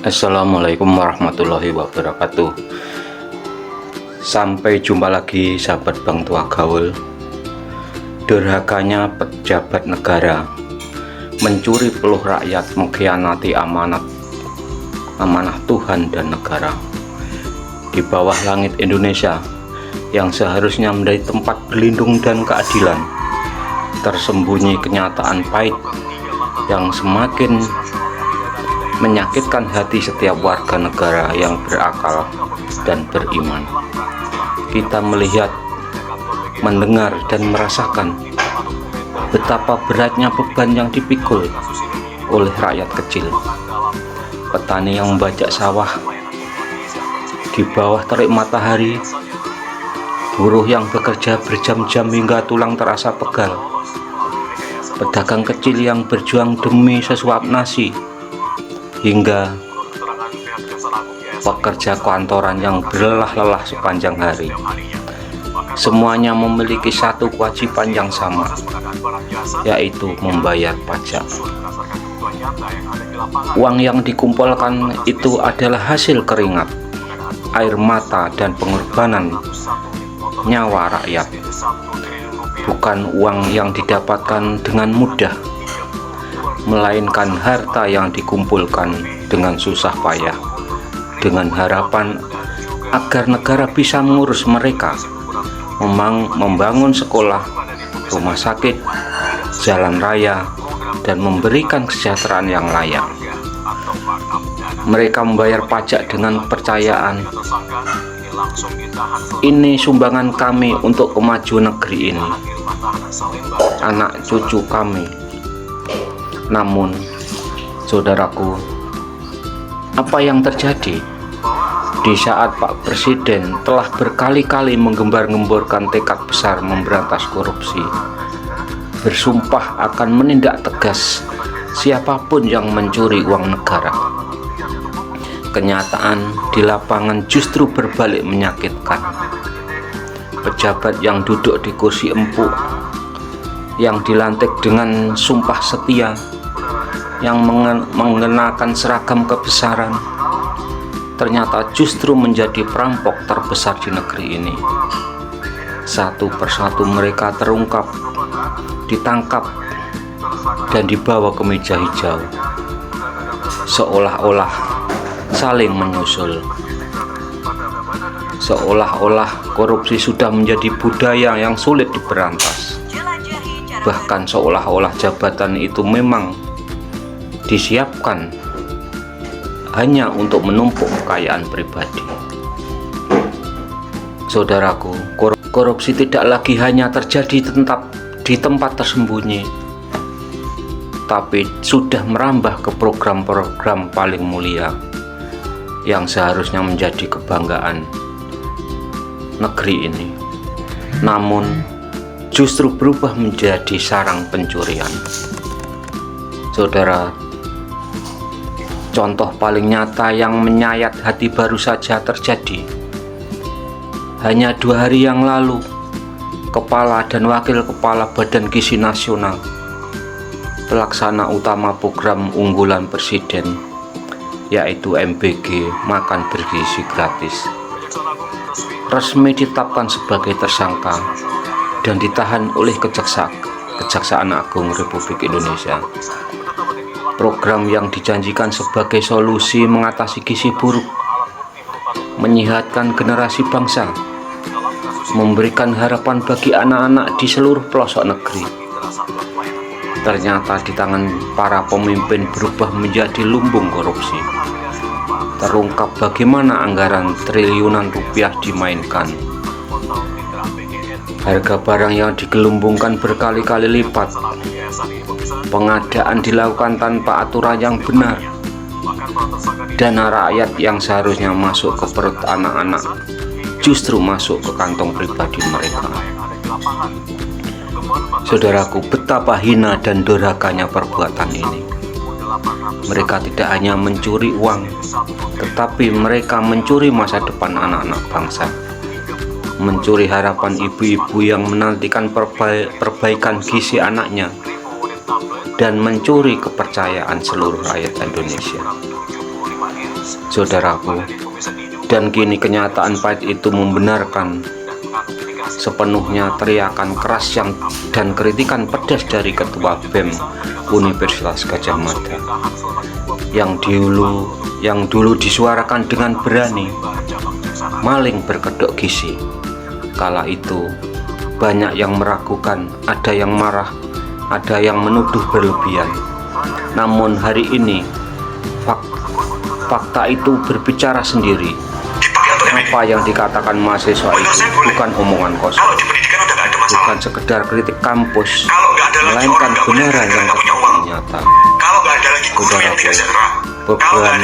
Assalamualaikum warahmatullahi wabarakatuh. Sampai jumpa lagi sahabat Bang Tua Gaul. Durhakanya pejabat negara mencuri peluh rakyat, mengkhianati amanah Tuhan dan negara. Di bawah langit Indonesia yang seharusnya menjadi tempat berlindung dan keadilan, tersembunyi kenyataan pahit yang semakin menyakitkan hati setiap warga negara yang berakal dan beriman. Kita melihat, mendengar, dan merasakan betapa beratnya beban yang dipikul oleh rakyat kecil. Petani yang membajak sawah di bawah terik matahari, buruh yang bekerja berjam-jam hingga tulang terasa pegal, pedagang kecil yang berjuang demi sesuap nasi, hingga pekerja kantoran yang berlelah-lelah sepanjang hari. Semuanya memiliki satu kewajiban yang sama, yaitu membayar pajak. Uang yang dikumpulkan itu adalah hasil keringat, air mata, dan pengorbanan nyawa rakyat, bukan uang yang didapatkan dengan mudah, melainkan harta yang dikumpulkan dengan susah payah, dengan harapan agar negara bisa mengurus mereka, membangun sekolah, rumah sakit, jalan raya, dan memberikan kesejahteraan yang layak. Mereka membayar pajak dengan kepercayaan, ini sumbangan kami untuk kemajuan negeri ini, anak cucu kami. Namun, saudaraku, apa yang terjadi di saat Pak Presiden telah berkali-kali menggembar-gemborkan tekad besar memberantas korupsi, bersumpah akan menindak tegas siapapun yang mencuri uang negara? Kenyataan di lapangan justru berbalik menyakitkan. Pejabat yang duduk di kursi empuk, yang dilantik dengan sumpah setia, yang mengenakan seragam kebesaran, ternyata justru menjadi perampok terbesar di negeri ini. Satu persatu mereka terungkap, ditangkap, dan dibawa ke meja hijau, seolah-olah saling menyusul. Seolah-olah korupsi sudah menjadi budaya yang sulit diberantas. Bahkan seolah-olah jabatan itu memang disiapkan hanya untuk menumpuk kekayaan pribadi. Saudaraku, korupsi tidak lagi hanya terjadi di tempat tersembunyi, tapi sudah merambah ke program-program paling mulia yang seharusnya menjadi kebanggaan negeri ini, namun justru berubah menjadi sarang pencurian. Saudara, contoh paling nyata yang menyayat hati baru saja terjadi. Hanya 2 hari yang lalu, Kepala dan Wakil Kepala Badan Gizi Nasional, pelaksana utama program unggulan Presiden, yaitu MBG Makan Bergizi Gratis, resmi ditetapkan sebagai tersangka dan ditahan oleh Kejaksaan Agung Republik Indonesia. Program yang dijanjikan sebagai solusi mengatasi gizi buruk, menyehatkan generasi bangsa, memberikan harapan bagi anak-anak di seluruh pelosok negeri, ternyata di tangan para pemimpin berubah menjadi lumbung korupsi. Terungkap bagaimana anggaran triliunan rupiah dimainkan. Harga barang yang digelumbungkan berkali-kali lipat. Pengadaan dilakukan tanpa aturan yang benar. Dana rakyat yang seharusnya masuk ke perut anak-anak justru masuk ke kantong pribadi mereka. Saudaraku, betapa hina dan durhakanya perbuatan ini. Mereka tidak hanya mencuri uang, tetapi mereka mencuri masa depan anak-anak bangsa, mencuri harapan ibu-ibu yang menantikan perbaikan gizi anaknya, dan mencuri kepercayaan seluruh rakyat Indonesia. saudaraku. Dan kini kenyataan pahit itu membenarkan sepenuhnya teriakan keras dan kritikan pedas dari Ketua BEM Universitas Gadjah Mada yang dulu disuarakan dengan berani. Maling berkedok gizi. Kala itu banyak yang meragukan, ada yang marah, ada yang menuduh berlebihan. Namun hari ini fakta itu berbicara sendiri. Apa yang dikatakan mahasiswa itu bukan omongan kosong, bukan sekedar kritik kampus, melainkan kebenaran yang nyata. Saudaraku, beban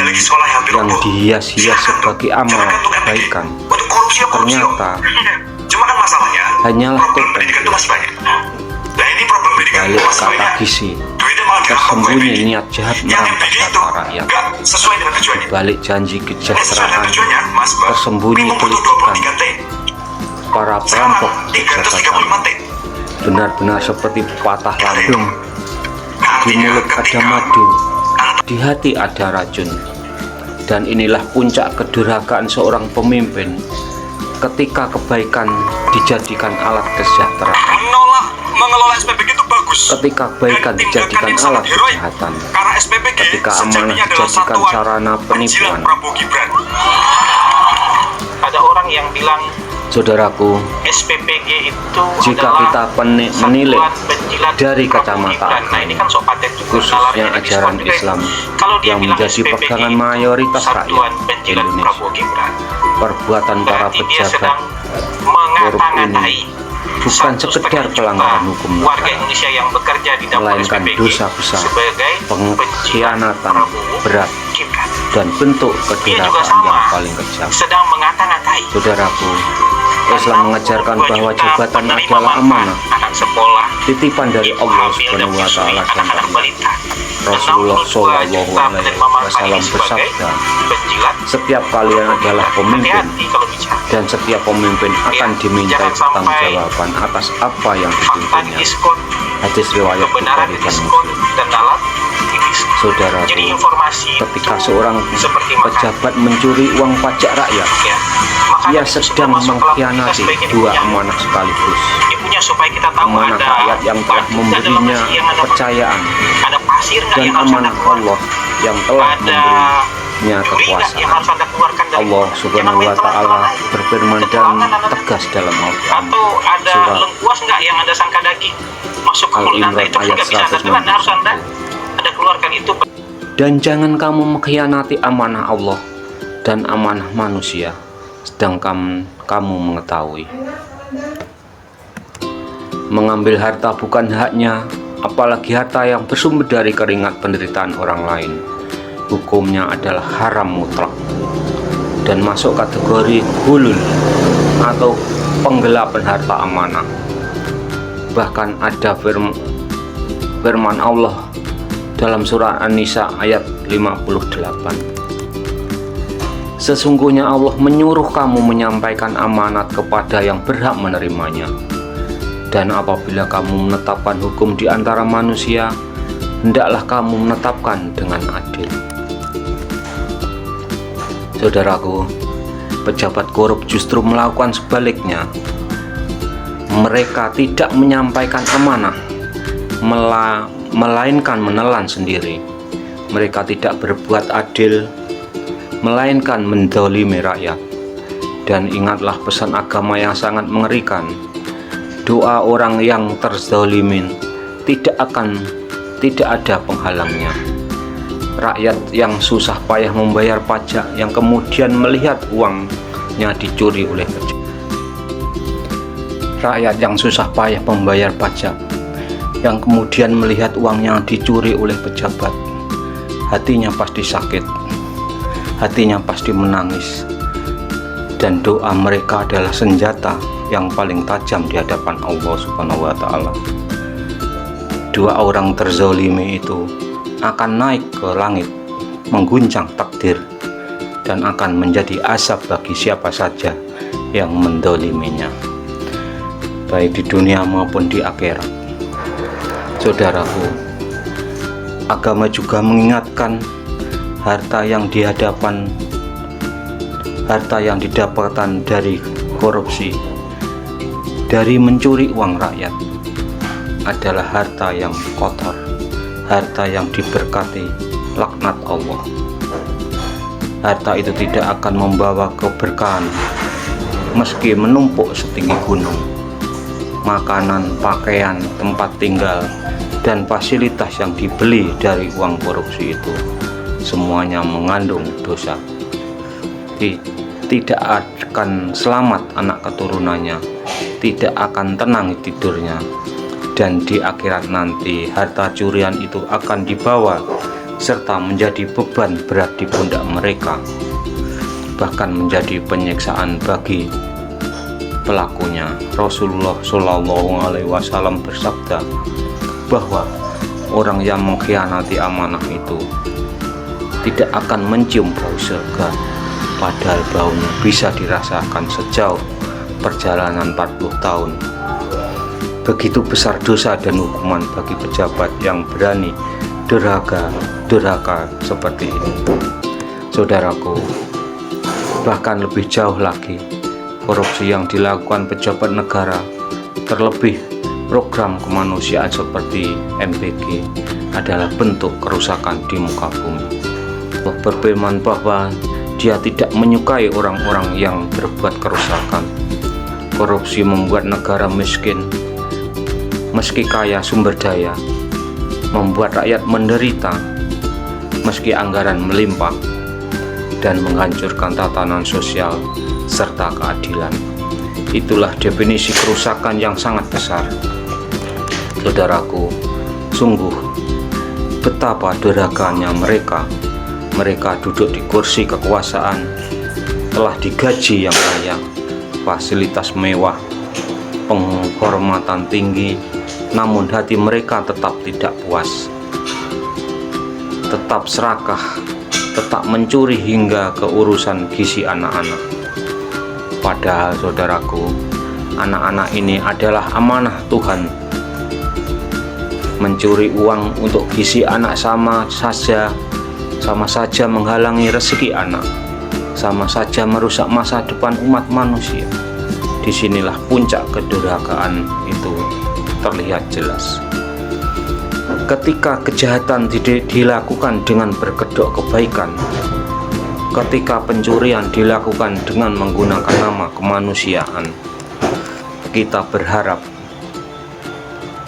yang dihias-hias sebagai amal kebaikan ternyata hanyalah topeng. Balik kata gizi tersembunyi niat jahat merampas harta rakyat. Balik janji kesejahteraan tersembunyi kelicikan para perampok kejahatan. Benar-benar seperti patah lambung. Di mulut ada madu, di hati ada racun. Dan inilah puncak kedurhakaan seorang pemimpin ketika kebaikan dijadikan alat kesejahteraan. Mengelola SPBG itu bagus. Ketika kebaikan dijadikan alat kejahatan. Ketika amanah dijadikan sarana penipuan. Ada orang yang bilang, saudaraku, SPBG itu jika kita menilik dari kacamata khususnya ajaran Islam yang menjadi pegangan mayoritas rakyat Indonesia, perbuatan para pejabat korup ini bukan sekedar pelanggaran hukum warga Indonesia yang bekerja di dapur melainkan SPBG dosa besar, sebagai pengkhianatan berat, dan bentuk kedurhakaan yang paling kejam. Sedang mengata-ngatai. Saudaraku, Islam mengajarkan bahwa jabatan adalah amanah, anak sekolah, titipan dari Allah Subhanahu wa Ta'ala, dan Rasulullah Shallallahu Alaihi Wasallam bersabda, setiap kalian adalah pemimpin dan setiap pemimpin akan dimintai pertanggungjawaban atas apa yang dipimpinnya. Hadis riwayat Bukhari dan Muslim. Saudara, ketika seorang pejabat mencuri uang pajak rakyat, ia sedang mengkhianati dua amanah sekaligus. Amanah rakyat yang telah memberinya kepercayaan dan amanah Allah yang telah memberinya kekuasaan. Allah Subhanahu wa Ta'ala berfirman dan tegas dalam Al-Quran Surat Al-Imran ayat 190. Dan jangan kamu mengkhianati amanah Allah dan amanah manusia, sedangkan kamu mengetahui mengambil harta bukan haknya, apalagi harta yang bersumber dari keringat penderitaan orang lain, hukumnya adalah haram mutlak dan masuk kategori hulul atau penggelapan harta amanah. Bahkan ada firman Allah dalam surah An-Nisa ayat 58, sesungguhnya Allah menyuruh kamu menyampaikan amanat kepada yang berhak menerimanya, dan apabila kamu menetapkan hukum di antara manusia, hendaklah kamu menetapkan dengan adil. Saudaraku, pejabat korup justru melakukan sebaliknya. Mereka tidak menyampaikan amanah, melainkan menelan sendiri. Mereka tidak berbuat adil, melainkan menzalimi rakyat. Dan ingatlah pesan agama yang sangat mengerikan, doa orang yang terzalimin tidak ada penghalangnya. Rakyat yang susah payah membayar pajak, yang kemudian melihat uangnya dicuri oleh pejabat. Rakyat yang susah payah membayar pajak, yang kemudian melihat uangnya dicuri oleh pejabat, hatinya pasti sakit, hatinya pasti menangis, dan doa mereka adalah senjata yang paling tajam di hadapan Allah Subhanahu wa Ta'ala. Dua orang terzalimi itu akan naik ke langit, mengguncang takdir, dan akan menjadi azab bagi siapa saja yang mendoliminya, baik di dunia maupun di akhirat. Saudaraku, agama juga mengingatkan harta yang didapatkan dari korupsi, dari mencuri uang rakyat, adalah harta yang kotor, harta yang diberkati laknat Allah. Harta itu tidak akan membawa keberkahan meski menumpuk setinggi gunung. Makanan, pakaian, tempat tinggal, dan fasilitas yang dibeli dari uang korupsi itu semuanya mengandung dosa. Tidak akan selamat anak keturunannya, tidak akan tenang tidurnya, dan di akhirat nanti harta curian itu akan dibawa serta menjadi beban berat di pundak mereka, bahkan menjadi penyiksaan bagi pelakunya. Rasulullah Shallallahu Alaihi Wasallam bersabda bahwa orang yang mengkhianati amanah itu tidak akan mencium bau surga, padahal baunya bisa dirasakan sejauh perjalanan 40 tahun. Begitu besar dosa dan hukuman bagi pejabat yang berani durhaka seperti ini. Saudaraku, bahkan lebih jauh lagi, korupsi yang dilakukan pejabat negara, terlebih program kemanusiaan seperti MPG, adalah bentuk kerusakan di muka bumi. Allah berfirman bahwa Dia tidak menyukai orang-orang yang berbuat kerusakan. Korupsi membuat negara miskin, meski kaya sumber daya, membuat rakyat menderita meski anggaran melimpah, dan menghancurkan tatanan sosial serta keadilan. Itulah definisi kerusakan yang sangat besar. Saudaraku, sungguh betapa durhakanya mereka. Mereka duduk di kursi kekuasaan, telah digaji yang layak, fasilitas mewah, penghormatan tinggi, namun hati mereka tetap tidak puas, tetap serakah, tetap mencuri hingga ke urusan gizi anak-anak. Padahal saudaraku, anak-anak ini adalah amanah Tuhan. Mencuri uang untuk gizi anak sama saja menghalangi rezeki anak, sama saja merusak masa depan umat manusia. Disinilah puncak kedurhakaan itu terlihat jelas. Ketika kejahatan dilakukan dengan berkedok kebaikan, ketika pencurian dilakukan dengan menggunakan nama kemanusiaan, kita berharap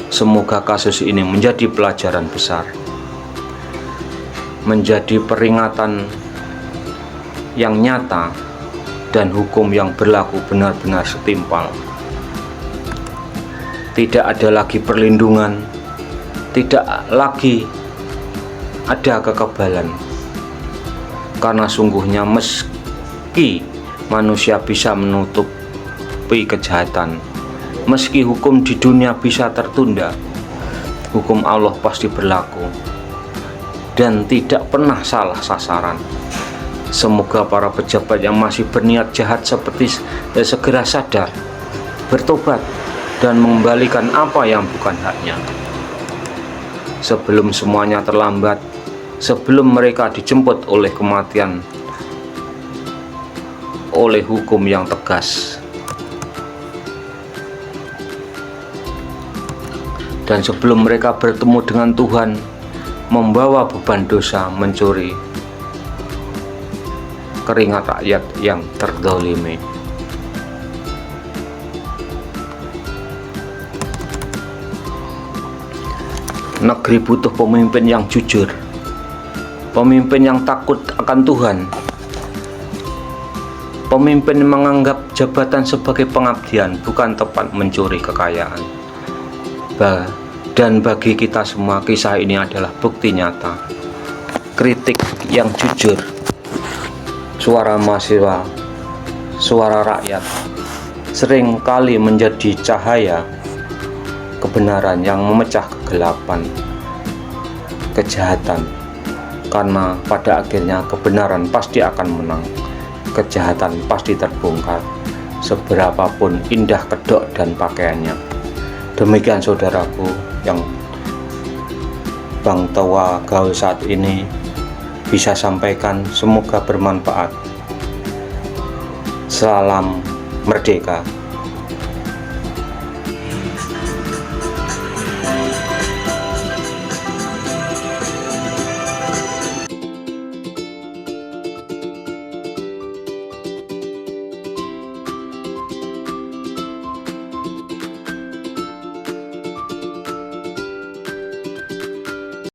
semoga kasus ini menjadi pelajaran besar, menjadi peringatan yang nyata, dan hukum yang berlaku benar-benar setimpal. Tidak ada lagi perlindungan, tidak lagi ada kekebalan, karena sungguhnya meski manusia bisa menutupi kejahatan, meski hukum di dunia bisa tertunda, hukum Allah pasti berlaku dan tidak pernah salah sasaran. Semoga para pejabat yang masih berniat jahat seperti segera sadar, bertobat, dan mengembalikan apa yang bukan haknya sebelum semuanya terlambat, sebelum mereka dijemput oleh kematian oleh hukum yang tegas, dan sebelum mereka bertemu dengan Tuhan membawa beban dosa mencuri keringat rakyat yang terdolimi. Negeri butuh pemimpin yang jujur, pemimpin yang takut akan Tuhan, pemimpin yang menganggap jabatan sebagai pengabdian, bukan tempat mencuri kekayaan. Dan bagi kita semua, kisah ini adalah bukti nyata. Kritik yang jujur, suara mahasiswa, suara rakyat, sering kali menjadi cahaya kebenaran yang memecah kegelapan, kejahatan. Karena pada akhirnya kebenaran pasti akan menang, kejahatan pasti terbongkar, seberapapun indah kedok dan pakaiannya. Demikian saudaraku yang Bang Towa gaul saat ini. bisa sampaikan. Semoga bermanfaat. Salam merdeka.